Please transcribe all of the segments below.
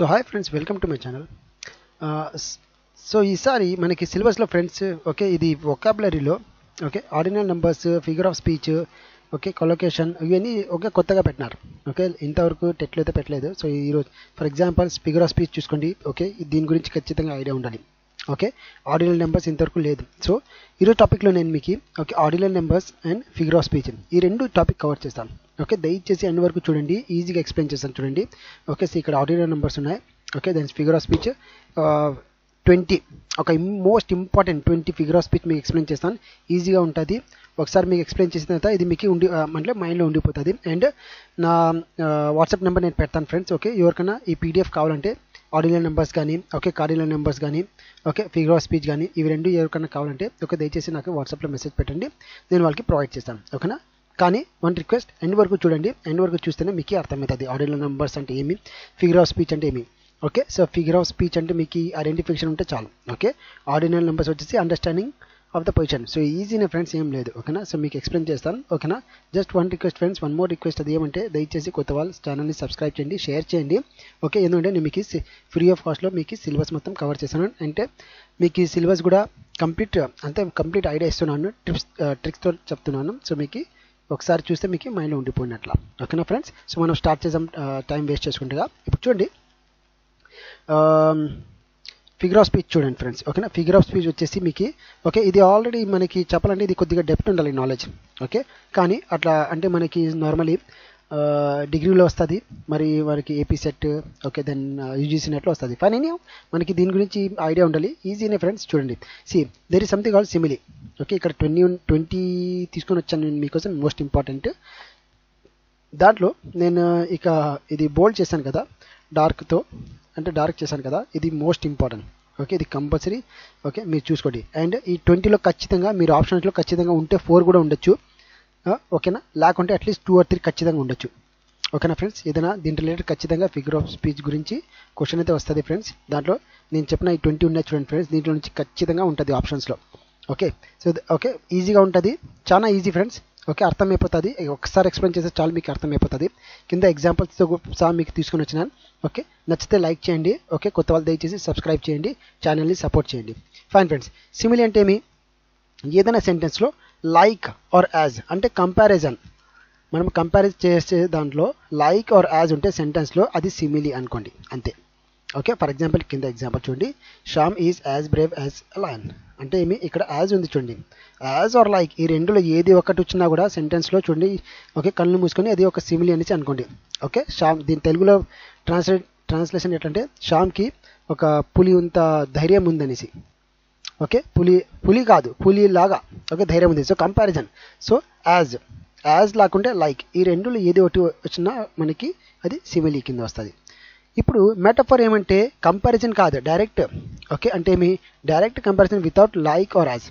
So hi friends, welcome to my channel. So ఈసారి మనకి సిలబస్లో ఫ్రెండ్స్ ఓకే ఇది వొకాబులరీలో okay ordinal numbers, figure of speech, okay collocation ఇవన్నీ ఓకే కొత్తగా పెట్టినారు. ఓకే ఇంతవరకు టెట్లో అయితే పెట్టలేదు. సో ఈరోజు for example figure of speech చూసుకోండి. ఓకే దీని గురించి ఖచ్చితంగా ఐడియా ఉండాలి. ఓకే ఆర్డినల్ నెంబర్స్ ఇంతవరకు లేదు. సో ఈరోజు టాపిక్లో నేను మీకు okay ordinal numbers and figure of speech ఈ రెండు టాపిక్ కవర్ చేస్తాను. ఓకే దయచేసి అన్ని వరకు చూడండి, ఈజీగా ఎక్స్ప్లెయిన్ చేస్తాను చూడండి. ఓకే సో ఇక్కడ ఆర్డినల్ నెంబర్స్ ఉన్నాయి. ఓకే దాని ఫిగర్ ఆఫ్ స్పీచ్ 20 ఒక most important 20 figure of speech మీకు ఎక్స్ప్లెయిన్ చేస్తాను. ఈజీగా ఉంటుంది. ఒకసారి మీకు ఎక్స్ప్లెయిన్ చేసిన తర్వాత ఇది మీకు అంటే మైండ్లో ఉండిపోతుంది. అండ్ నా వాట్సాప్ నెంబర్ నేను పెడతాను ఫ్రెండ్స్. ఓకే ఎవరికైనా ఈ పీడిఎఫ్ కావాలంటే ఆర్డినల్ నెంబర్స్ కానీ ఓకే కార్డినల్ నెంబర్స్ కానీ ఓకే ఫిగర్ ఆఫ్ స్పీచ్ కానీ ఇవి రెండు ఎవరికైనా కావాలంటే ఓకే దయచేసి నాకు వాట్సాప్లో మెసేజ్ పెట్టండి, నేను వాళ్ళకి ప్రొవైడ్ చేస్తాను. ఓకేనా. కానీ వన్ రిక్వెస్ట్, ఎండ్ వరకు చూడండి. ఎండ్ వరకు చూస్తేనే మీకు అర్థమవుతుంది ఆర్డినల్ నెంబర్స్ అంటే ఏమి, ఫిగర్ ఆఫ్ స్పీచ్ అంటే ఏమి. Okay so figure of speech అంటే మీకు ఐడెంటిఫికేషన్ ఉంటే చాలు. ఓకే ఆర్డినల్ నెంబర్స్ వచ్చేసి understanding of the position. So ఈజీనే ఫ్రెండ్స్, ఏం లేదు. ఓకేనా సో మీకు ఎక్స్ప్లెయిన్ చేస్తాను. ఓకేనా just one request friends, one more request. అది ఏమంటే దయచేసి కొత్త వాళ్ళు ఛానల్ని సబ్స్క్రైబ్ చేయండి, షేర్ చేయండి. ఓకే ఎందుకంటే నేను మీకు ఫ్రీ ఆఫ్ కాస్ట్లో మీకు సిలబస్ మొత్తం కవర్ చేస్తాను. అంటే మీకు ఈ సిలబస్ కూడా కంప్లీట్ ఐడియా ఇస్తున్నాను, ట్రిక్స్తో చెప్తున్నాను. సో మీకు ఒకసారి చూస్తే మీకు మైండ్లో ఉండిపోయినట్లా. ఓకేనా ఫ్రెండ్స్. సో మనం స్టార్ట్ చేద్దాం టైం వేస్ట్ చేసుకుంటేగా. ఇప్పుడు చూడండి ఫిగర్ ఆఫ్ స్పీచ్ చూడండి ఫ్రెండ్స్. ఓకేనా ఫిగర్ ఆఫ్ స్పీచ్ వచ్చేసి మీకు ఓకే ఇది ఆల్రెడీ మనకి చెప్పాలంటే ఇది కొద్దిగా డెప్త్ ఉండాలి నాలెడ్జ్. ఓకే కానీ అట్లా అంటే మనకి నార్మలీ డిగ్రీలో వస్తుంది, మరి మనకి AP SET okay then UGC నెట్లో వస్తుంది. ఫైన్ మనకి దీని గురించి ఐడియా ఉండాలి. ఈజీనే ఫ్రెండ్స్. చూడండి there is something called simile. Okay ఇక్కడ 20 తీసుకొని వచ్చాను నేను మీకోసం, మోస్ట్ ఇంపార్టెంట్. దాంట్లో నేను ఇక ఇది బోల్డ్ చేశాను కదా డార్క్తో, అంటే డార్క్ చేశాను కదా, ఇది మోస్ట్ ఇంపార్టెంట్. ఓకే ఇది కంపల్సరీ. ఓకే మీరు చూసుకోండి. అండ్ ఈ 20లో ఖచ్చితంగా మీరు ఆప్షన్స్లో ఖచ్చితంగా ఉంటే 4 కూడా ఉండొచ్చు. ఓకేనా లేకుంటే అట్లీస్ట్ 2 or 3 ఖచ్చితంగా ఉండొచ్చు. ఓకేనా ఫ్రెండ్స్. ఏదైనా దీని రిలేటెడ్ ఖచ్చితంగా ఫిగర్ ఆఫ్ స్పీచ్ గురించి క్వశ్చన్ అయితే వస్తుంది ఫ్రెండ్స్. దాంట్లో నేను చెప్పిన ఈ 20 ఉన్నాయి చూడండి ఫ్రెండ్స్, దీంట్లో నుంచి ఖచ్చితంగా ఉంటుంది ఆప్షన్స్లో. ఓకే సో ఓకే ఈజీగా ఉంటుంది, చాలా ఈజీ ఫ్రెండ్స్. ఓకే అర్థమైపోతుంది. ఒకసారి ఎక్స్ప్లెయిన్ చేస్తే చాలు మీకు అర్థమైపోతుంది. కింద ఎగ్జాంపుల్స్తో సహా మీకు తీసుకొని వచ్చినాను. ఓకే నచ్చితే లైక్ చేయండి. ఓకే కొత్త వాళ్ళు దయచేసి సబ్స్క్రైబ్ చేయండి, ఛానల్ని సపోర్ట్ చేయండి. Fine friends. సిమిలీ అంటే ఏమి, ఏదైనా సెంటెన్స్లో లైక్ ఆర్ యాజ్ అంటే కంపారిజన్, మనం కంపారిజ్ చేసే దాంట్లో లైక్ ఆర్ యాజ్ ఉంటే సెంటెన్స్లో అది సిమిలీ అనుకోండి అంతే. ఓకే ఫర్ ఎగ్జాంపుల్ కింద ఎగ్జాంపుల్ చూడండి, Shyam is as Brave as lion అంటే ఏమి, ఇక్కడ యాజ్ ఉంది చూడండి. యాజ్ ఆర్ లైక్ ఈ రెండులో ఏది ఒకటి వచ్చినా కూడా సెంటెన్స్లో చూడండి ఓకే కళ్ళు మూసుకొని అది ఒక సిమిలీ అనేసి అనుకోండి. ఓకే శ్యామ్ దీని తెలుగులో ట్రాన్స్లేషన్ ఎట్లంటే శ్యామ్కి ఒక పులి అంత ధైర్యం ఉందనేసి. ఓకే పులి కాదు పులి లాగా ఓకే ధైర్యం ఉంది. So comparison. సో యాజ్ లేకుంటే లైక్ ఈ రెండులో ఏది ఒకటి వచ్చినా మనకి అది సిమిలీ కింద వస్తుంది. ఇప్పుడు మెటఫర్ ఏమంటే కంపారిజన్ కాదు, డైరెక్ట్. ఓకే అంటే ఏమి, direct comparison without like or as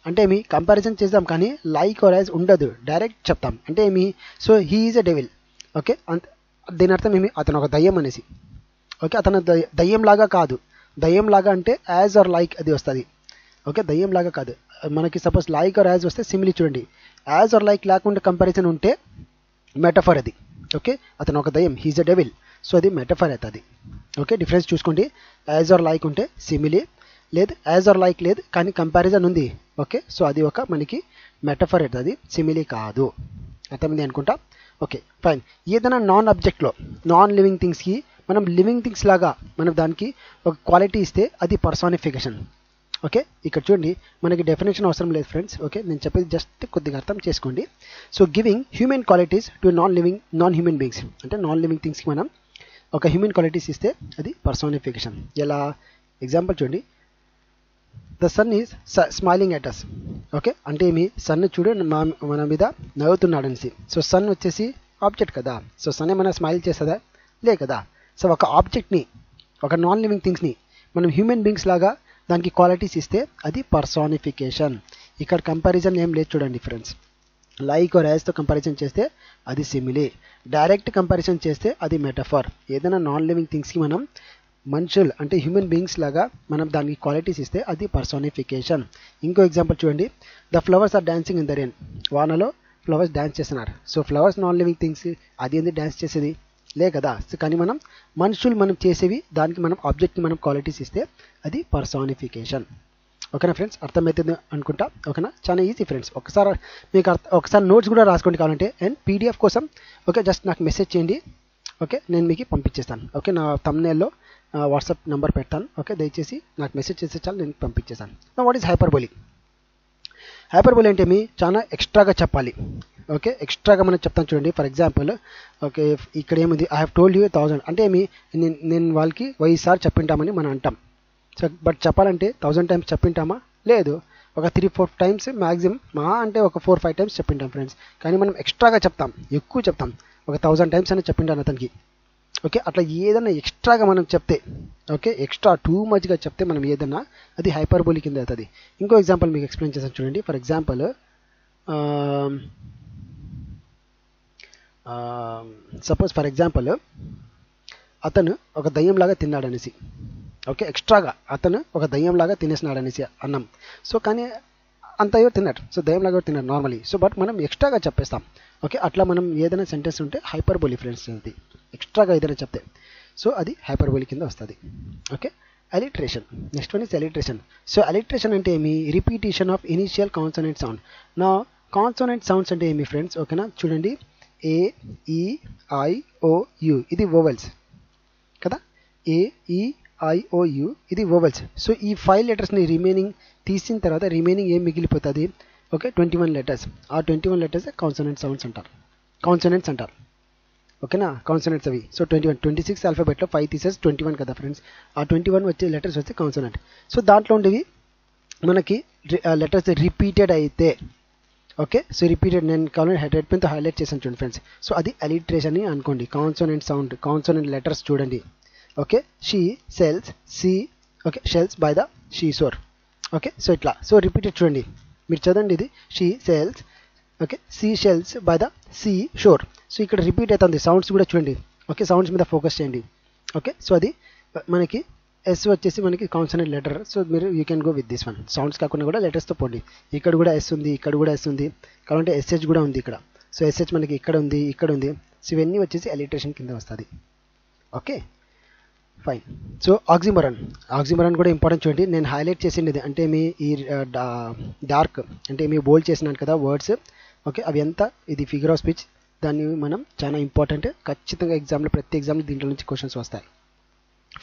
అంటే ఏమి, కంపారిజన్ చేద్దాం కానీ లైక్ ఆర్ యాజ్ ఉండదు, డైరెక్ట్ చెప్తాం. అంటే ఏమి, so he is a devil. Okay దీని అర్థం ఏమి, అతను ఒక దయ్యం అనేసి. ఓకే అతను దయ్యంలాగా కాదు, దయ్యంలాగా అంటే యాజ్ ఆర్ లైక్ అది వస్తుంది. ఓకే దయ్యంలాగా కాదు. మనకి సపోజ్ లైక్ ఆర్ యాజ్ వస్తే సిమిలీ చూడండి, యాజ్ ఆర్ లైక్ లేకుండా కంపారిజన్ ఉంటే మెటఫర్ అది. ఓకే అతను ఒక దయ్యం, హీజ్ ఎ డెవిల్, సో అది మెటఫర్ అవుతుంది. ఓకే డిఫరెన్స్ చూసుకోండి. యాజ్ ఆర్ లైక్ ఉంటే సిమిలీ, లేదు యాజ్ ఆర్ లైక్ లేదు కానీ కంపారిజన్ ఉంది. ఓకే సో అది ఒక మనకి మెటఫర్ అవుతుంది, సిమిలీ కాదు. అర్థమైంది అనుకుంటా. Okay fine. ఏదైనా నాన్ అబ్జెక్ట్లో నాన్ లివింగ్ థింగ్స్కి మనం లివింగ్ థింగ్స్ లాగా మనం దానికి ఒక క్వాలిటీ ఇస్తే అది పర్సానిఫికేషన్. ఓకే ఇక్కడ చూడండి మనకి డెఫినేషన్ అవసరం లేదు ఫ్రెండ్స్. ఓకే నేను చెప్పేది జస్ట్ కొద్దిగా అర్థం చేసుకోండి. So giving human qualities to non human beings అంటే నాన్ లివింగ్ థింగ్స్కి మనం ఒక హ్యూమన్ క్వాలిటీస్ ఇస్తే అది పర్సానిఫికేషన్. ఎలా ఎగ్జాంపుల్ చూడండి, the sun is smiling at us. Okay అంటే ఏమి, సన్ చూడు మన మీద నవ్వుతున్నాడు అనేసి. సో సన్ వచ్చేసి ఆబ్జెక్ట్ కదా, సో సన్ ఏమైనా స్మైల్ చేస్తుందా, లే కదా. సో ఒక ఆబ్జెక్ట్ని ఒక నాన్ లివింగ్ థింగ్స్ని మనం హ్యూమన్ బీయింగ్స్ లాగా దానికి క్వాలిటీస్ ఇస్తే అది పర్సానిఫికేషన్. ఇక్కడ కంపారిజన్ ఏం లేదు చూడండి ఫ్రెండ్స్. లైక్ ఆర్ యాజ్తో కంపారిజన్ చేస్తే అది సిమిలీ, డైరెక్ట్ కంపారిజన్ చేస్తే అది మెటఫర్. ఏదైనా నాన్ లివింగ్ థింగ్స్కి మనం మనుషులు అంటే హ్యూమన్ బీయింగ్స్ లాగా మనం దానికి క్వాలిటీస్ ఇస్తే అది పర్సానిఫికేషన్. ఇంకో ఎగ్జాంపుల్ చూడండి, the flowers are dancing in the rain. వానలో ఫ్లవర్స్ డాన్స్ చేస్తున్నారు. So flowers non living things, అది ఏంది డాన్స్ చేసేది, లే కదా. సో కానీ మనుషులు మనం చేసేవి దానికి మనం ఆబ్జెక్ట్కి మనం క్వాలిటీస్ ఇస్తే అది పర్సానిఫికేషన్. ఓకేనా ఫ్రెండ్స్, అర్థమవుతుంది అనుకుంటా. ఓకేనా, చాలా ఈజీ ఫ్రెండ్స్. ఒకసారి నోట్స్ కూడా రాసుకోండి కావాలంటే. అండ్ పీడిఎఫ్ కోసం ఓకే జస్ట్ నాకు మెసేజ్ చేయండి. ఓకే, నేను మీకు పంపించేస్తాను. ఓకే, నా థంబ్నెయిల్లో వాట్సాప్ నెంబర్ పెడతాను. ఓకే, దయచేసి నాకు మెసేజ్ చేస్తే చాలు, నేను పంపించేస్తాను. What is హైపర్బోలి? హైపర్బోలి అంటే చాలా ఎక్స్ట్రాగా చెప్పాలి. ఓకే, ఎక్స్ట్రాగా మనం చెప్తాను చూడండి. ఫర్ ఎగ్జాంపుల్ ఓకే, ఇక్కడ ఏముంది, ఐ హ్యావ్ టోల్డ్ యూ 1000 అంటే నేను వాళ్ళకి 1000 సార్లు చెప్పింటామని మనం అంటాం. సో బట్ చెప్పాలంటే 1000 టైమ్స్ చెప్పింటామా? లేదు, ఒక 3-4 టైమ్స్ మ్యాక్సిమం, అంటే ఒక 4-5 టైమ్స్ చెప్పింటాం ఫ్రెండ్స్. కానీ మనం ఎక్స్ట్రాగా చెప్తాం, ఎక్కువ చెప్తాం, ఒక 1000 టైమ్స్ అని చెప్పింటాను అతనికి. ఓకే, అట్లా ఏదైనా ఎక్స్ట్రాగా మనం చెప్తే, ఓకే ఎక్స్ట్రా టూ మచ్గా చెప్తే మనం ఏదన్నా అది హైపర్బోలి కింద అవుతుంది. ఇంకో ఎగ్జాంపుల్ మీకు ఎక్స్ప్లెయిన్ చేస్తాను చూడండి. For example suppose for example అతను ఒక దయ్యంలాగా తిన్నాడు అనేసి. ఓకే, ఎక్స్ట్రాగా అతను ఒక దయ్యంలాగా తినేసినాడు అనేసి అన్నం. సో కానీ అంత ఎవరు తిన్నాడు, సో దయ్యంలాగా తిన్నాడు నార్మలీ. సో బట్ మనం ఎక్స్ట్రాగా చెప్పేస్తాం. ఓకే, అట్లా మనం ఏదైనా సెంటెన్స్ ఉంటే హైపర్బోలి ఫ్రెండ్స్, అది ఎక్స్ట్రాగా ఏదైనా చెప్తే సో అది హైపర్బోలి కింద వస్తుంది. Okay, alliteration. Next one is alliteration. So alliteration అంటే ఏమి? Repetition of initial consonant sound. Now consonant sounds అంటే ఏమి ఫ్రెండ్స్? ఓకేనా, చూడండి, A, E, I, O, U ఇది వోవెల్స్ కదా. A, E, I, O, U ఇది వోవెల్స్. సో ఈ 5 లెటర్స్ని రిమైనింగ్ తీసిన తర్వాత రిమైనింగ్ ఏం మిగిలిపోతుంది? Okay, 21 letters. ఆ 21 లెటర్స్ కాన్సోనెంట్ సౌండ్స్ అంటారు, కాన్సోనెంట్స్ అంటారు. ఓకేనా, కాన్సోనెంట్స్ అవి. సో 26 ఆల్ఫాబెట్లో 5 తీసేసి 21 కదా ఫ్రెండ్స్. ఆ 21 వచ్చే లెటర్స్ వచ్చే కాన్సోనెంట్. సో దాంట్లో ఉండేవి మనకి లెటర్స్ రిపీటెడ్ అయితే, ఓకే, సో రిపీటెడ్, నేను కావాలని హెడ్ పెన్తో హైలైట్ చేశాను చూడండి ఫ్రెండ్స్. సో అది అలిట్రేషన్ అని అనుకోండి. కాన్సోనెంట్ సౌండ్, కాన్సోనెంట్ లెటర్స్ చూడండి. Okay, she sells, sea okay shells by the she shore. Okay, so ఇట్లా, సో రిపీటెడ్ చూడండి, మీరు చదవండి ఇది she sells, okay sea shells by the sea shore. So ఇక్కడ రిపీట్ అవుతుంది, సౌండ్స్ కూడా చూడండి. ఓకే, సౌండ్స్ మీద ఫోకస్ చేయండి. ఓకే, సో అది మనకి ఎస్ వచ్చేసి మనకి కాన్సోనెంట్ లెటర్. సో మీరు you can go with this one. Sounds కాకుండా కూడా లెటర్స్తో పోండి. ఇక్కడ కూడా ఎస్ ఉంది, ఇక్కడ కూడా ఎస్ ఉంది, కావాలంటే ఎస్హెచ్ కూడా ఉంది ఇక్కడ. సో ఎస్హెచ్ మనకి ఇక్కడ ఉంది, ఇక్కడ ఉంది. సో ఇవన్నీ వచ్చేసి అలిట్రేషన్ కింద వస్తుంది. Okay fine. So oxymoron, oxymoron కూడా ఇంపార్టెంట్ చూడండి. నేను హైలైట్ చేసింది అంటే మీ ఈ డార్క్ అంటే మీ బోల్డ్ చేసినాను కదా వర్డ్స్. ఓకే, అవి ఎంత, ఇది ఫిగర్ ఆఫ్ స్పీచ్, దాన్ని మనం చాలా ఇంపార్టెంట్, ఖచ్చితంగా ఎగ్జామ్లో ప్రతి ఎగ్జామ్లో దీంట్లో నుంచి క్వశ్చన్స్ వస్తాయి.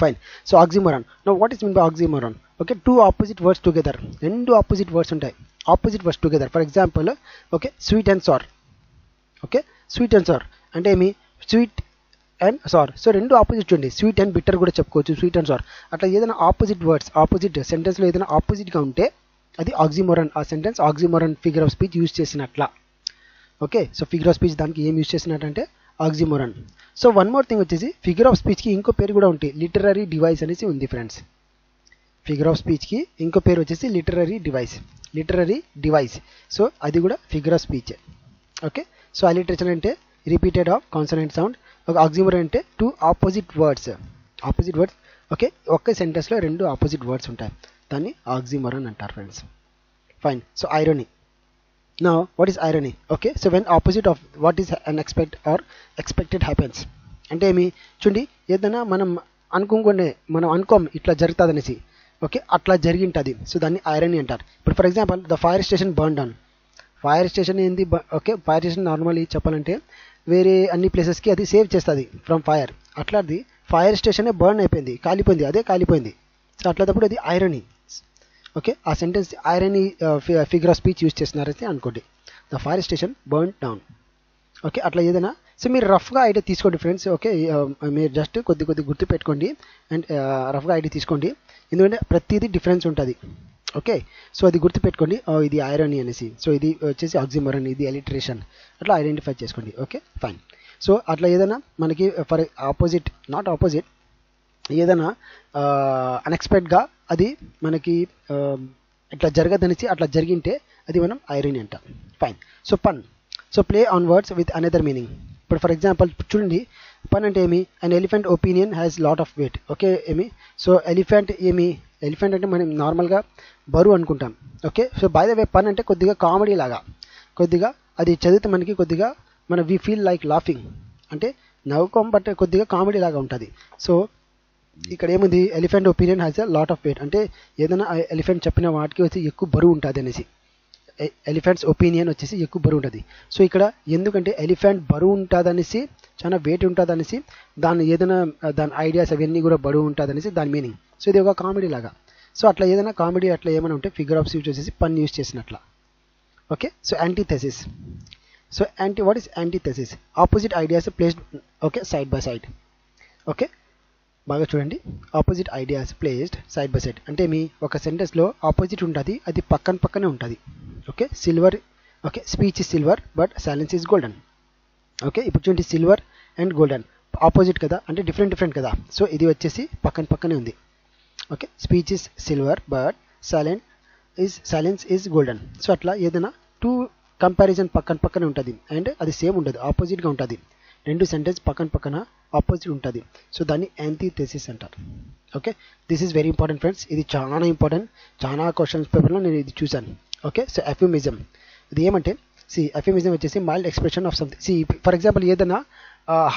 Fine. So oxymoron. Now what is mean by oxymoron? Okay, 2 opposite words together, 2 opposite words ఉంటాయి, opposite words together. For example okay sweet and sour. Okay, sweet and sour అంటే ఏమి? Sweet and sour. So 2 opposite చూడండి, sweet and bitter కూడా చెప్పుకోవచ్చు, sweet and sir. అట్లా ఏదైనా opposite words, opposite సెంటెన్స్లో ఏదైనా ఆపోజిట్గా ఉంటే అది ఆక్సిమోరాన్. ఆ sentence oxymoron figure of speech use చేసినట్లా. Okay, so figure of speech దానికి ఏం యూజ్ చేసినట్టంటే oxymoron. So one more thing వచ్చేసి ఫిగర్ ఆఫ్ స్పీచ్కి ఇంకో పేరు కూడా ఉంటుంది, లిటరరీ డివైస్ అనేసి ఉంది ఫ్రెండ్స్. ఫిగర్ ఆఫ్ స్పీచ్కి ఇంకో పేరు వచ్చేసి literary device, literary device. So అది కూడా figure of speech. Okay, so alliteration అంటే రిపీటెడ్ ఆఫ్ కాన్సోనెంట్ సౌండ్. ఒక ఆక్సిమోరాన్ అంటే 2 opposite words, opposite words. Okay, ఒక్క సెంటెన్స్లో 2 ఆపోజిట్ వర్డ్స్ ఉంటాయి, దాన్ని ఆక్సిమోరాన్ అంటారు friends. Fine. So irony. Now what is irony? Okay, so when opposite of what is unexpected or expected happens అంటే ఏమి? చూడండి, ఏదైనా మనం అనుకోం ఇట్లా జరుగుతుంది అనేసి. ఓకే, అట్లా జరిగింటుంది, సో దాన్ని ఐరనీ అంటారు. ఇప్పుడు for example the fire station burn down. Fire station ఏంది? ఓకే, ఫైర్ స్టేషన్ నార్మల్లీ చెప్పాలంటే వేరే అన్ని ప్లేసెస్కి అది సేవ్ చేస్తుంది ఫ్రమ్ ఫైర్. అట్లాది ఫైర్ స్టేషనే బర్న్ అయిపోయింది, కాలిపోయింది, అదే కాలిపోయింది. సో అట్లాటప్పుడు అది ఐరనీ. ఓకే, ఆ sentence irony figure of speech use చేస్తున్నారైతే అనుకోండి, the fire station burn down. Okay, అట్లా ఏదైనా. సో మీరు రఫ్గా ఐడియా తీసుకోండి ఫ్రెండ్స్. ఓకే, మీరు జస్ట్ కొద్ది గుర్తు పెట్టుకోండి అండ్ రఫ్గా ఐడియా తీసుకోండి, ఎందుకంటే ప్రతిదీ డిఫరెన్స్ ఉంటుంది. ఓకే, సో అది గుర్తుపెట్టుకోండి, ఇది ఐరనీ అనేసి. సో ఇది వచ్చేసి ఆక్సిమోరాన్, ఇది అలిట్రేషన్, అట్లా ఐడెంటిఫై చేసుకోండి. Okay fine. సో అట్లా ఏదైనా మనకి ఫర్ ఆపోజిట్, నాట్ ఆపోజిట్, ఏదైనా అన్ఎక్స్పెక్ట్గా అది మనకి ఇట్లా జరగదనేసి అట్లా జరిగింటే అది మనం ఐరనీ అంటాం. ఫైన్. సో పన్. So play on words with another meaning. ఇప్పుడు ఫర్ ఎగ్జాంపుల్ చూడండి, పన్ అంటే ఏమి? అన్ elephant opinion has lot of weight. Okay, ఏమి? సో ఎలిఫెంట్ ఏమి? ఎలిఫెంట్ అంటే మనం నార్మల్గా బరువు అనుకుంటాం. Okay, so by the way పన్ అంటే కొద్దిగా కామెడీ లాగా, కొద్దిగా అది చదివితే మనకి కొద్దిగా వి ఫీల్ లైక్ లాఫింగ్, అంటే నవ్వుకోం బట్ కొద్దిగా కామెడీ లాగా ఉంటుంది. సో ఇక్కడ ఏముంది, elephant opinion has a lot of weight, అంటే ఏదైనా ఎలిఫెంట్ చెప్పిన వాటికి వచ్చి ఎక్కువ బరువు ఉంటుంది అనేసి. ఎలిఫెంట్స్ ఒపీనియన్ వచ్చేసి ఎక్కువ బరువు ఉంటుంది. సో ఇక్కడ ఎందుకంటే ఎలిఫెంట్ బరువు ఉంటుంది అనేసి, చాలా వెయిట్ ఉంటుంది అనేసి, దాని ఏదైనా దాని ఐడియాస్ అవన్నీ కూడా బరువు ఉంటుంది అనేసి దాని మీనింగ్. సో ఇది ఒక కామెడీ లాగా. సో అట్లా ఏదైనా కామెడీ అట్లా ఏమైనా ఉంటే ఫిగర్ ఆఫ్ స్పీచ్ వచ్చేసి పన్ యూస్ చేసినట్ల. Okay, so antithesis. So what is antithesis? Opposite ideas placed okay side by side. Okay, బాగా చూడండి, opposite ideas placed side by side అంటే మీ ఒక సెంటెన్స్లో ఆపోజిట్ ఉంటుంది, అది పక్కనే ఉంటుంది. Okay, silver, okay speech is silver but silence is golden. Okay, ఇప్పుడు చూడండి సిల్వర్ అండ్ గోల్డెన్ ఆపోజిట్ కదా, అంటే డిఫరెంట్ కదా. సో ఇది వచ్చేసి పక్కనే ఉంది. Okay, speech is silver but silence is golden. So అట్లా ఏదైనా టూ కంపారిజన్ పక్కనే ఉంటుంది అండ్ అది సేమ్ ఉండదు, ఆపోజిట్గా ఉంటుంది. రెండు సెంటెన్స్ పక్కన ఆపోజిట్ ఉంటుంది. సో దాన్ని యాంటీథెసిస్ అంటారు. Okay, this is very important friends, ఇది చాలా ఇంపార్టెంట్, చాలా క్వశ్చన్స్ పేపర్లో నేను ఇది చూశాను. ఓకే, సో ఎఫ్యూమిజం ఇది ఏమంటే, ఎఫ్యూమిజం వచ్చేసి mild expression of something. For example ఏదైనా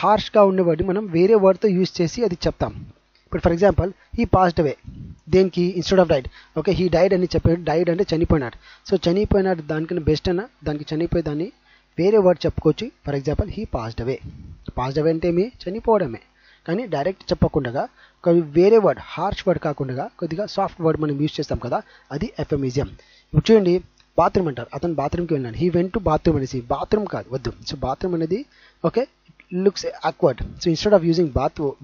హార్ష్గా ఉండేవాడి మనం వేరే వర్డ్తో యూజ్ చేసి అది చెప్తాం. ఇప్పుడు for example he passed away, దేనికి instead of died. Okay, he died అని చెప్పాడు, డైడ్ అంటే చనిపోయినాడు. సో చనిపోయినాడు దానికన్నా బెస్ట్ అన్న, దానికి చనిపోయేదాన్ని వేరే వర్డ్ చెప్పుకోవచ్చు. For example he passed away. Passed away అంటే ఏమి, చనిపోవడమే. కానీ డైరెక్ట్ చెప్పకుండా వేరే వర్డ్, హార్ష్ వర్డ్ కాకుండా కొద్దిగా సాఫ్ట్ వర్డ్ మనం యూజ్ చేస్తాం కదా, అది ఎఫ్ఎమిజం. ఇప్పుడు చూడండి, బాత్రూమ్ అంటారు, అతను బాత్రూమ్కి వెళ్ళాను, హీ వెంట్ టు బాత్రూమ్ అనేసి. బాత్రూమ్ కాదు, వద్దు. సో బాత్రూమ్ అనేది okay looks awkward. So instead of using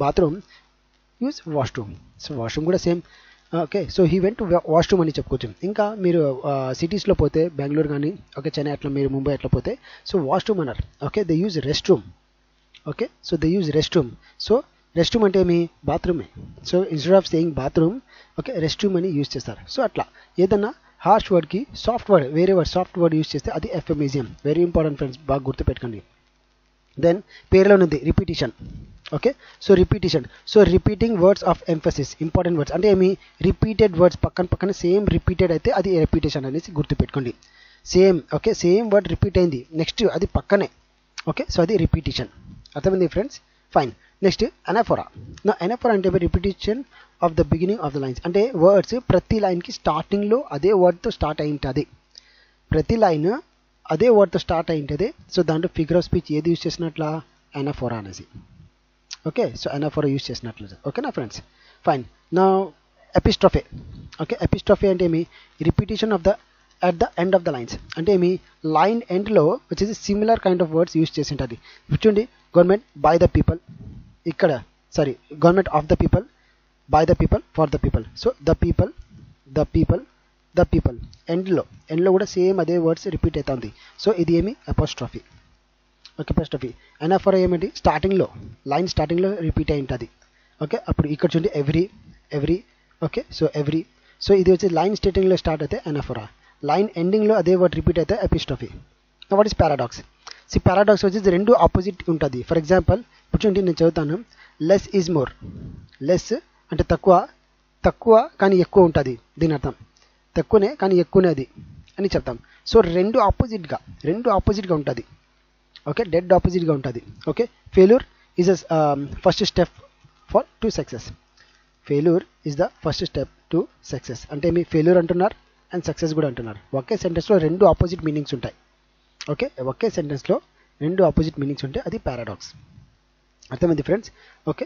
bathroom use washroom. So washroom కూడా same. Okay, so he went to washroom అని చెప్పుకోవచ్చు. ఇంకా మీరు సిటీస్లో పోతే బెంగళూరు కానీ ఓకే చెన్నై అట్లా, మీరు ముంబై అట్లా పోతే సో వాష్రూమ్ అన్నారు. Okay, they use rest room. Okay, so they use rest room. So rest room అంటే మీ బాత్రూమే. So instead of saying bathroom okay rest room అని యూజ్ చేస్తారు. సో అట్లా ఏదన్నా హార్ష్ వర్డ్కి సాఫ్ట్ వర్డ్, వేరే వర్డ్ సాఫ్ట్ వర్డ్ యూజ్ చేస్తే అది ఎఫ్ఎమిజం. వెరీ ఇంపార్టెంట్ ఫ్రెండ్స్, బాగా గుర్తుపెట్టుకోండి. దెన్ పేరులో ఉంది repetition. Okay, so repetition, so repeating words of emphasis, important words అంటే ఏమి, రిపీటెడ్ వర్డ్స్ పక్కన సేమ్ రిపీటెడ్ అయితే అది రిపీటేషన్ అనేసి గుర్తుపెట్టుకోండి. Same okay, same word repeat అయింది, నెక్స్ట్ అది పక్కనే. ఓకే, సో అది రిపీటిషన్. అర్థమైంది friends? Fine. Next అనఫోరా. Now anaphora అంటే repetition of the beginning of the lines, అంటే వర్డ్స్ ప్రతి లైన్కి స్టార్టింగ్లో అదే వర్డ్తో స్టార్ట్ అయి ఉంటుంది. ప్రతి లైన్ అదే వర్డ్తో స్టార్ట్ అయి ఉంటుంది. సో దాంట్లో ఫిగర్ ఆఫ్ స్పీచ్ ఏది యూజ్ చేసినట్లా, అనఫోరా అనేసి. ఓకే, సో అనఫోరా యూజ్ చేసినట్లు. ఓకేనా ఫ్రెండ్స్? ఫైన్. నా ఎపిస్ట్రోఫే. ఓకే, ఎపిస్ట్రోఫే అంటే ఏమి, repetition of the at the end of the lines, అంటే ఏమి లైన్ ఎండ్లో వచ్చేసి similar kind of words use చేసి ఉంటుంది. చూడండి, గవర్నమెంట్ బై ద పీపుల్, ఇక్కడ government of the people, by the people, for the people. So the people ఎండ్లో కూడా సేమ్ అదే వర్డ్స్ రిపీట్ అవుతుంది. సో ఇది ఏమి అపోస్ట్రఫీ. Okay, apostrophe. అనఫోరా ఏమిటి, స్టార్టింగ్లో లైన్ స్టార్టింగ్లో రిపీట్ అయి ఉంటుంది. ఓకే, అప్పుడు ఇక్కడ చూడండి every. Okay, so every. So ఇది వచ్చి లైన్ స్టార్టింగ్లో స్టార్ట్ అయితే అనఫోరా, లైన్ ఎండింగ్లో అదే వర్డ్ రిపీట్ అయితే epistrophe. What is paradox? Paradox వచ్చేసి రెండు ఆపోజిట్ ఉంటుంది. ఫర్ ఎగ్జాంపుల్ ఇప్పుడు చూడండి, నేను చదువుతాను, లెస్ ఈజ్ మోర్. లెస్ అంటే తక్కువ కానీ ఎక్కువ ఉంటుంది, దీని అర్థం తక్కువనే కానీ ఎక్కువనే అది అని చెప్తాం. సో రెండు ఆపోజిట్గా ఉంటుంది. ఓకే, డెడ్ ఆపోజిట్గా ఉంటుంది. Okay, failure is a first step for to success. Failure is the first step to success అంటే మీ ఫెయిల్యూర్ అంటున్నారు అండ్ సక్సెస్ కూడా అంటున్నారు. ఒకే సెంటెన్స్లో రెండు ఆపోజిట్ మీనింగ్స్ ఉంటాయి. ఓకే, ఒకే సెంటెన్స్లో రెండు ఆపోజిట్ మీనింగ్స్ ఉంటాయి, అది పారాడాక్స్. అర్థమైంది ఫ్రెండ్స్? ఓకే,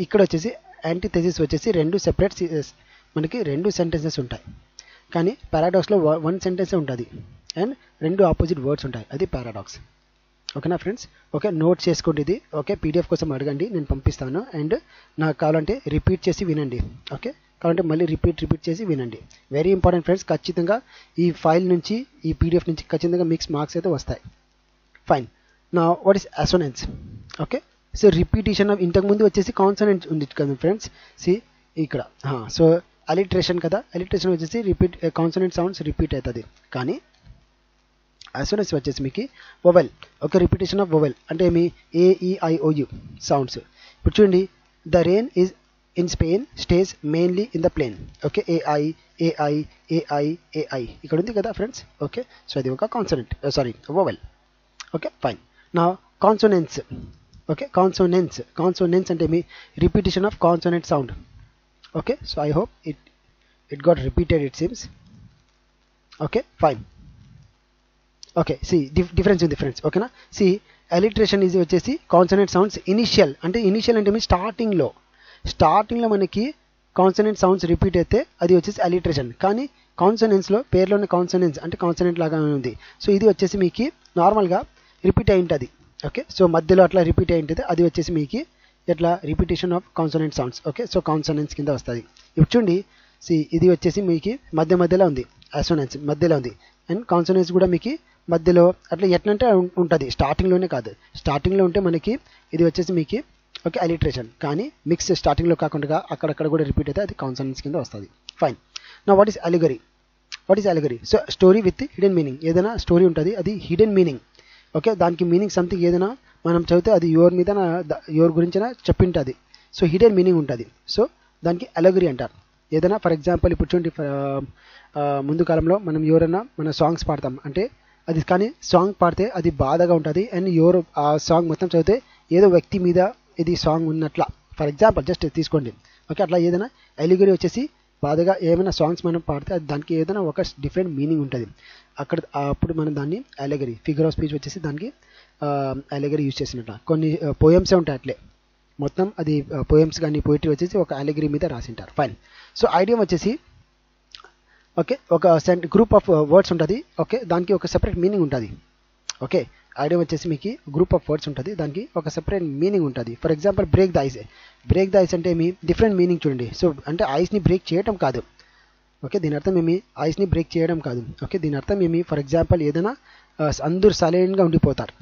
ఇక్కడ వచ్చేసి యాంటీథెసిస్ వచ్చేసి రెండు సెపరేట్ మనకి రెండు సెంటెన్సెస్ ఉంటాయి, కానీ పారాడాక్స్లో వన్ సెంటెన్సే ఉంటుంది అండ్ రెండు ఆపోజిట్ వర్డ్స్ ఉంటాయి, అది పారాడాక్స్. ఓకేనా ఫ్రెండ్స్? ఓకే, నోట్ చేసుకోండి ఇది. ఓకే, పీడిఎఫ్ కోసం అడగండి, నేను పంపిస్తాను. అండ్ నాకు కావాలంటే రిపీట్ చేసి వినండి. ఓకే, కావాలంటే మళ్ళీ రిపీట్ చేసి వినండి. వెరీ ఇంపార్టెంట్ ఫ్రెండ్స్, ఖచ్చితంగా ఈ ఫైల్ నుంచి ఈ పీడిఎఫ్ నుంచి ఖచ్చితంగా మీకు మార్క్స్ అయితే వస్తాయి. Fine. Now what is assonance? Okay, so repetition of ఇంతకుముందు వచ్చేసి కాన్సనెంట్ ఉంది కదా ఫ్రెండ్స్. ఇక్కడ సో అలిట్రేషన్ కదా, అలిట్రేషన్ వచ్చేసి రిపీట్ కాన్సనెంట్ సౌండ్స్ రిపీట్ అవుతుంది. కానీ అసోనెన్స్ వచ్చేసి మీకు vowel. Okay, repetition of vowel అంటే మీ AEIOU సౌండ్స్. ఇప్పుడు చూడండి, the rain is in Spain stays mainly in the plain. Okay, AI ఇక్కడ ఉంది కదా ఫ్రెండ్స్. ఓకే, సో అది ఒక consonant vowel. Okay, fine. Now consonants. Okay. Consonance అంటే మీ repetition of consonant sound. Okay. So I hope it got repeated it seems. Okay fine. Okay see difference ఉంది friends. ఓకేనా. See alliteration ఇది వచ్చేసి consonant sounds initial అంటే మీ స్టార్టింగ్లో మనకి consonant sounds repeat అయితే అది వచ్చేసి అలిటరేషన్. కానీ కాన్సోనెంట్స్లో పేర్లోని కాన్సోనెంట్స్ అంటే కాన్సోనెంట్ లాగా ఉంది. సో ఇది వచ్చేసి మీకు నార్మల్గా రిపీట్ అయి ఉంటుంది. ఓకే. సో మధ్యలో అట్లా రిపీట్ అయి ఉంటుంది, అది వచ్చేసి మీకు ఎట్లా repetition of consonant sounds. Okay. So consonants కింద వస్తుంది. ఇప్పుడు చూడండి, సి ఇది వచ్చేసి మీకు మధ్యలో ఉంది, అసోనెన్స్ మధ్యలో ఉంది, అండ్ కాన్సోనెంట్స్ కూడా మీకు మధ్యలో అట్లా ఎట్లంటే ఉంటుంది. స్టార్టింగ్లోనే కాదు, స్టార్టింగ్లో ఉంటే మనకి ఇది వచ్చేసి మీకు ఓకే అలిటరేషన్. కానీ మిక్స్ స్టార్టింగ్లో కాకుండా అక్కడక్కడ కూడా రిపీట్ అయితే అది కాన్సోనెంట్స్ కింద వస్తుంది. Fine. Now what is allegory? So story with hidden meaning. ఏదైనా స్టోరీ ఉంటుంది, అది హిడెన్ మీనింగ్. ఓకే. దానికి మీనింగ్ సంథింగ్ ఏదైనా మనం చదివితే అది ఎవరి గురించైనా చెప్పింటుంది. సో హిడెన్ మీనింగ్ ఉంటుంది. సో దానికి అలగరీ అంటారు. ఏదైనా ఫర్ ఎగ్జాంపుల్ ఇప్పుడు చూడండి, ముందు కాలంలో మనం ఎవరైనా మన సాంగ్స్ పాడతాం అంటే అది, కానీ సాంగ్ పాడితే అది బాధగా ఉంటుంది, అండ్ ఆ సాంగ్ మొత్తం చదివితే ఏదో వ్యక్తి మీద ఇది సాంగ్ ఉన్నట్లా. ఫర్ ఎగ్జాంపుల్ జస్ట్ తీసుకోండి. ఓకే. అట్లా ఏదైనా అలిగరీ వచ్చేసి బాధగా ఏమైనా సాంగ్స్ మనం పాడితే అది దానికి ఏదైనా ఒక డిఫరెంట్ మీనింగ్ ఉంటుంది అప్పుడు మనం దాన్ని అలిగరీ. ఫిగర్ ఆఫ్ స్పీచ్ వచ్చేసి దానికి అలిగరీ యూజ్ చేసినట్ల. కొన్ని పోయమ్సే ఉంటాయి అట్లే, మొత్తం అది పోయమ్స్ కానీ పోయిటరీ వచ్చేసి ఒక అలిగరీ మీద రాసింటారు. ఫైన్. సో ఐడియం వచ్చేసి ఓకే ఒక గ్రూప్ ఆఫ్ వర్డ్స్ ఉంటుంది. ఓకే. దానికి ఒక సెపరేట్ మీనింగ్ ఉంటుంది. ఓకే. ఐడియం వచ్చేసి మీకు గ్రూప్ ఆఫ్ వర్డ్స్ ఉంటుంది, దానికి ఒక సెపరేట్ మీనింగ్ ఉంటుంది. For example break the ice అంటే మీ డిఫరెంట్ మీనింగ్ చూడండి. సో అంటే ఐస్ని బ్రేక్ చేయడం కాదు. ఓకే. దీని అర్థం ఏమి ఐస్ని బ్రేక్ చేయడం కాదు. ఓకే. దీని అర్థం ఏమి ఫర్ ఎగ్జాంపుల్ ఏదైనా అందరూ సైలెంట్గా ఉండిపోతారు.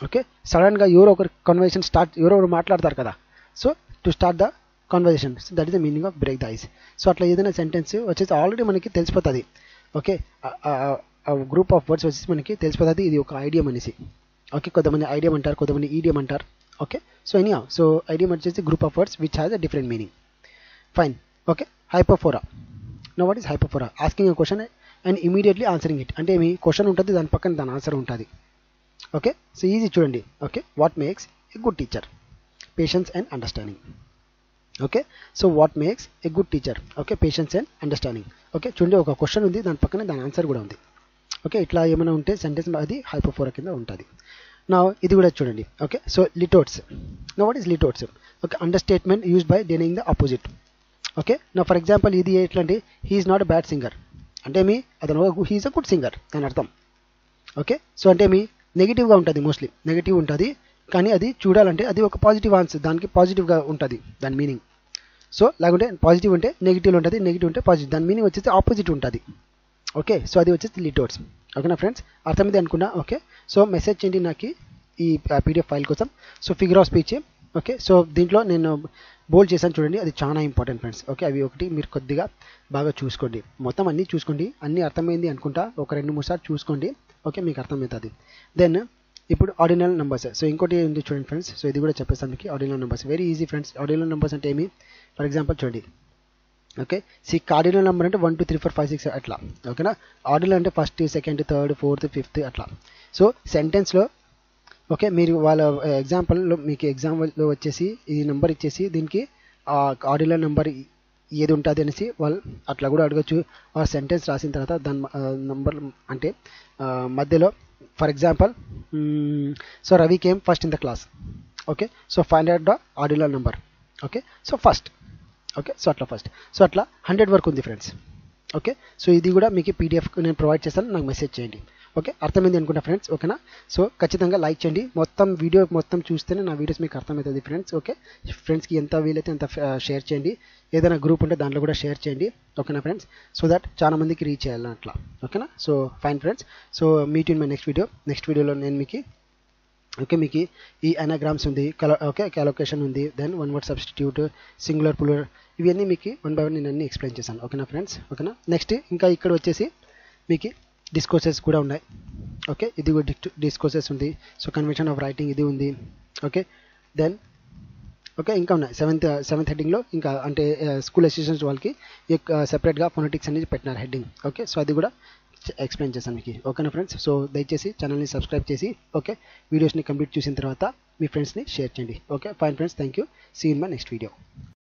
ఓకే. సడన్గా ఎవరో ఒకరు కన్వర్సేషన్ ఎవరో మాట్లాడతారు కదా. So to start the conversation, so that is the meaning of break the ice. So అట్లా ఏదైనా సెంటెన్స్ వచ్చేసి ఆల్రెడీ మనకి తెలిసిపోతుంది. ఓకే. గ్రూప్ ఆఫ్ వర్డ్స్ వచ్చేసి మనకి తెలిసిపోతుంది ఇది ఒక ఐడియం అనేసి. ఓకే. కొంతమంది ఐడియం అంటారు, కొంతమంది ఈడియం అంటారు. ఓకే. సో సో ఐడియం వచ్చేసి group of words which has a different meaning. Fine. Okay. Hypophora. Now what is hypophora? Asking a question and immediately answering it. అంటే మీ క్వశ్చన్ ఉంటుంది, దాని పక్కన దాని ఆన్సర్ ఉంటుంది. ఓకే. సో ఈజీ చూడండి. Okay. What makes a good teacher? Patience and understanding. Okay. So what makes a good teacher? Okay. Patience and understanding. Okay. చూడండి, ఒక క్వశ్చన్ ఉంది, దాని పక్కన దాని ఆన్సర్ కూడా ఉంది. ఓకే. ఇట్లా ఏమైనా ఉంటే సెంటెన్స్ అది హైపోఫోరా కింద ఉంటుంది. నా ఇది కూడా చూడండి. Okay. So litotes. Now what is litotes? Okay. Understatement used by denying the opposite. Okay. Now for example ఇది ఎట్లా అంటే he's not a bad singer అంటే అతను హీఈస్ అ గుడ్ సింగర్ అని అర్థం. ఓకే. సో అంటే నెగిటివ్గా ఉంటుంది, మోస్ట్లీ నెగిటివ్ ఉంటుంది, కానీ అది చూడాలంటే అది ఒక పాజిటివ్ ఆన్సర్, దానికి పాజిటివ్గా ఉంటుంది దాని మీనింగ్. సో లేకుంటే పాజిటివ్ ఉంటే నెగిటివ్ ఉంటుంది, నెగిటివ్ ఉంటే పాజిటివ్, దాని మీనింగ్ వచ్చేసి ఆపోజిట్ ఉంటుంది. ఓకే. సో అది వచ్చేసి లిటోట్స్. ఓకేనా ఫ్రెండ్స్? అర్థమైంది అనుకున్నా. ఓకే. సో మెసేజ్ చేయండి నాకు ఈ పీడిఎఫ్ ఫైల్ కోసం. So figure of speech. Okay. So దీంట్లో నేను బోల్డ్ చేశాను చూడండి, అది చాలా ఇంపార్టెంట్ ఫ్రెండ్స్. ఓకే. అవి ఒకటి మీరు కొద్దిగా బాగా చూసుకోండి, మొత్తం అన్నీ చూసుకోండి, అన్నీ అర్థమైంది అనుకుంటా ఒక 2-3 సార్లు చూసుకోండి. ఓకే. మీకు అర్థమవుతుంది. దెన్ ఇప్పుడు ఆర్డినల్ నెంబర్స్. సో ఇంకోటి ఉంది చూడండి ఫ్రెండ్స్. సో ఇది కూడా చెప్పేస్తాను మీకు. Ordinal numbers very easy friends. Ordinal numbers అంటే ఏమి? ఫర్ ఎగ్జాంపుల్ చూడండి. ఓకే. కార్డినల్ నెంబర్ అంటే 1 2 3 4 5 6 అట్లా. ఓకేనా. ఆర్డినల్ అంటే first, second, third, fourth, fifth అట్లా. సో సెంటెన్స్లో ఓకే మీరు వాళ్ళ ఎగ్జాంపుల్లో మీకు ఎగ్జాంపుల్లో వచ్చేసి ఈ నెంబర్ ఇచ్చేసి దీనికి ఆర్డినల్ నెంబర్ ఏది ఉంటుంది అనేసి వాళ్ళు అట్లా కూడా అడగచ్చు. ఆ సెంటెన్స్ రాసిన తర్వాత దాని నెంబర్ అంటే మధ్యలో for example so Ravi came first in the class. Okay. So find out the ordinal number. Okay. So first. Okay. So అట్లా ఫస్ట్. సో అట్లా 100 వరకు ఉంది ఫ్రెండ్స్. ఓకే. సో ఇది కూడా మీకు పీడిఎఫ్ నేను ప్రొవైడ్ చేస్తాను, నాకు మెసేజ్ చేయండి. ఓకే. అర్థమైంది అనుకుంటా ఫ్రెండ్స్. ఓకేనా. సో ఖచ్చితంగా లైక్ చేయండి, మొత్తం వీడియో మొత్తం చూస్తేనే నా వీడియోస్ మీకు అర్థమవుతుంది ఫ్రెండ్స్. ఓకే. ఫ్రెండ్స్కి ఎంత వీలైతే అంత షేర్ చేయండి, ఏదైనా గ్రూప్ ఉంటే దాంట్లో కూడా షేర్ చేయండి. ఓకేనా ఫ్రెండ్స్? సో దట్ చాలా మందికి రీచ్ చేయాలి అట్లా. ఓకేనా. So fine friends. So meet in my next వీడియోలో నేను మీకు ఓకే మీకు ఈ అనాగ్రామ్స్ ఉంది, ఓకే క్యాలొకేషన్ ఉంది, then one word substitute, singular plural, ఇవన్నీ మీకు 1 by 1 నేను అన్ని ఎక్స్ప్లెయిన్ చేశాను. ఓకేనా ఫ్రెండ్స్? ఓకేనా. నెక్స్ట్ ఇంకా ఇక్కడ వచ్చేసి మీకు డిస్కోర్సెస్ కూడా ఉన్నాయి. ఓకే. ఇది కూడా డిస్కోర్సెస్ ఉంది. సో కన్వెన్షన్ ఆఫ్ రైటింగ్ ఇది ఉంది. ఓకే. దెన్ ఓకే ఇంకా ఉన్నాయి. సెవెంత్ హెడ్డింగ్లో ఇంకా అంటే స్కూల్ అసిస్టెంట్స్ వాళ్ళకి సెపరేట్గా ఫొనెటిక్స్ అనేది పెట్టినారు హెడ్డింగ్. ఓకే. సో అది కూడా ఎక్స్ప్లెయిన్ చేశాను మీకు. ఓకేనా ఫ్రెండ్స్? సో దయచేసి ఛానల్ని సబ్స్క్రైబ్ చేసి ఓకే వీడియోస్ని కంప్లీట్ చూసిన తర్వాత మీ ఫ్రెండ్స్ని షేర్ చేయండి. Okay fine friends, thank you. See in my next video.